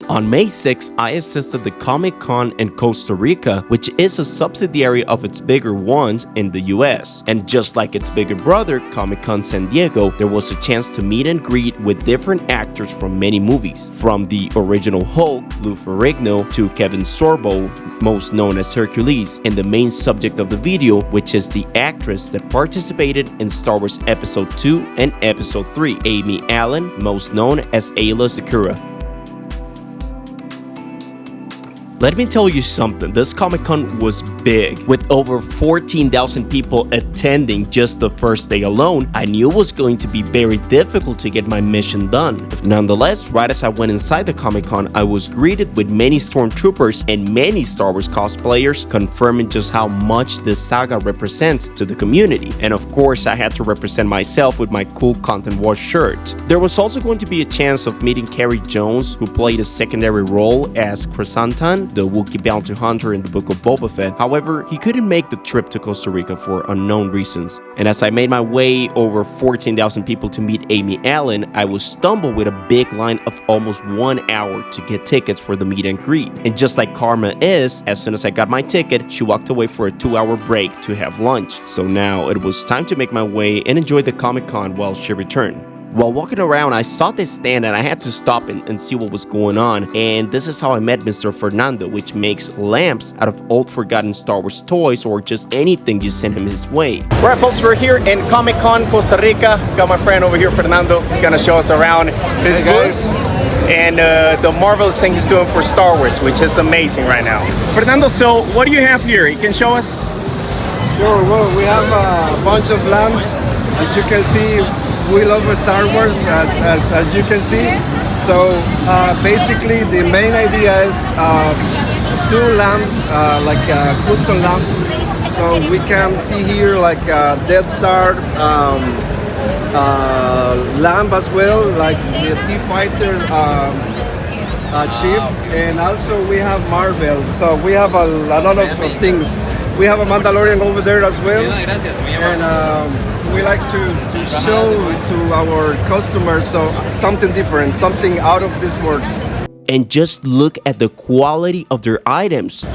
On May 6, I assisted the Comic-Con in Costa Rica, which is a subsidiary of its bigger ones in the US. And just like its bigger brother, Comic-Con San Diego, there was a chance to meet and greet with different actors from many movies, from the original Hulk, Lou Ferrigno, to Kevin Sorbo, most known as Hercules, and the main subject of the video, which is the actress that participated in Star Wars Episode 2 and Episode 3, Amy Allen, most known as Ayla Secura. Let me tell you something, this Comic-Con was big. With over 14,000 people attending just the first day alone, I knew it was going to be very difficult to get my mission done. Nonetheless, right as I went inside the Comic-Con, I was greeted with many stormtroopers and many Star Wars cosplayers, confirming just how much this saga represents to the community. And of course, I had to represent myself with my cool Content Wars shirt. There was also going to be a chance of meeting Carrie Jones, who played a secondary role as Chrysanthemum, the Wookiee bounty hunter in the book of Boba Fett. However, he couldn't make the trip to Costa Rica for unknown reasons. And as I made my way over 14,000 people to meet Amy Allen, I was stumbled with a big line of almost 1 hour to get tickets for the meet and greet. And just like karma is, as soon as I got my ticket, she walked away for a 2-hour break to have lunch. So now it was time to make my way and enjoy the Comic-Con while she returned. While walking around, I saw this stand and I had to stop and see what was going on. And this is how I met Mr. Fernando, which makes lamps out of old forgotten Star Wars toys or just anything you send him his way. Alright folks, we're here in Comic-Con Costa Rica. Got my friend over here, Fernando. He's gonna show us around his booth and the marvelous thing he's doing for Star Wars, which is amazing right now. Fernando, so what do you have here? You can show us? Sure, well, we have a bunch of lamps. As you can see, we love Star Wars, as you can see. So basically the main idea is 2 lamps, like custom lamps. So we can see here like Death Star lamp as well, like the T-Fighter ship, and also we have Marvel. So we have a lot of things. We have a Mandalorian over there as well, and we like to show to our customers something different, something out of this world. And just look at the quality of their items.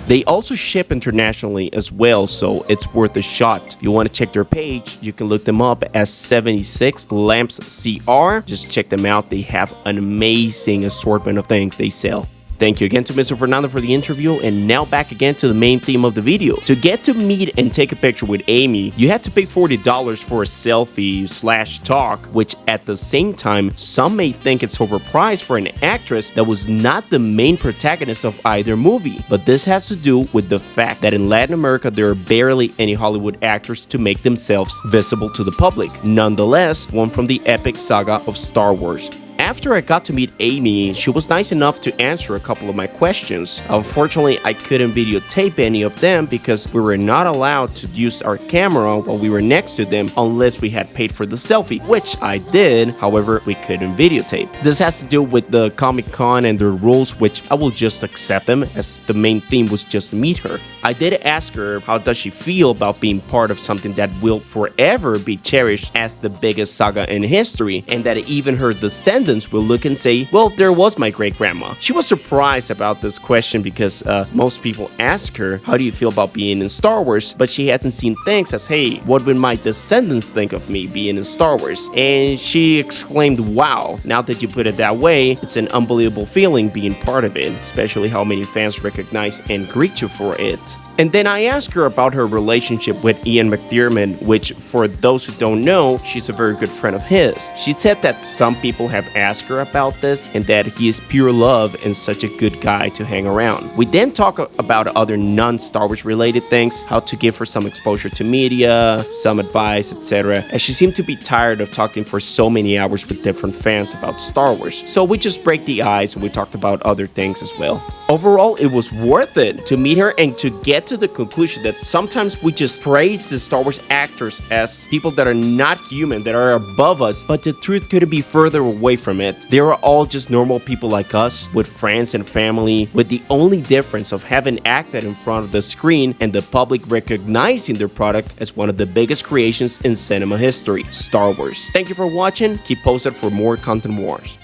They also ship internationally as well, so it's worth a shot. If you want to check their page, you can look them up as 76 Lamps CR. Just check them out. They have an amazing assortment of things they sell. Thank you again to Mr. Fernando for the interview, and now back again to the main theme of the video. To get to meet and take a picture with Amy, you had to pay $40 for a selfie/talk, which at the same time, some may think it's overpriced for an actress that was not the main protagonist of either movie. But this has to do with the fact that in Latin America, there are barely any Hollywood actors to make themselves visible to the public. Nonetheless, one from the epic saga of Star Wars. After I got to meet Amy, she was nice enough to answer a couple of my questions. Unfortunately, I couldn't videotape any of them because we were not allowed to use our camera while we were next to them unless we had paid for the selfie, which I did. However, we couldn't videotape. This has to do with the Comic-Con and their rules, which I will just accept them as the main theme was just to meet her. I did ask her how does she feel about being part of something that will forever be cherished as the biggest saga in history, and that even her descendants will look and say, well, there was my great-grandma. She was surprised about this question because most people ask her, how do you feel about being in Star Wars? But she hasn't seen things as, hey, what would my descendants think of me being in Star Wars? And she exclaimed, wow, now that you put it that way, it's an unbelievable feeling being part of it, especially how many fans recognize and greet you for it. And then I asked her about her relationship with Ian McDiarmid, which for those who don't know, she's a very good friend of his. She said that some people have asked her about this and that he is pure love and such a good guy to hang around. We then talk about other non-Star Wars related things, how to give her some exposure to media, some advice, etc. As she seemed to be tired of talking for so many hours with different fans about Star Wars. So we just break the ice and we talked about other things as well. Overall, it was worth it to meet her and to get to the conclusion that sometimes we just praise the Star Wars actors as people that are not human, that are above us, but the truth couldn't be further away from from it. They are all just normal people like us, with friends and family, with the only difference of having acted in front of the screen and the public recognizing their product as one of the biggest creations in cinema history, Star Wars. Thank you for watching. Keep posted for more content wars.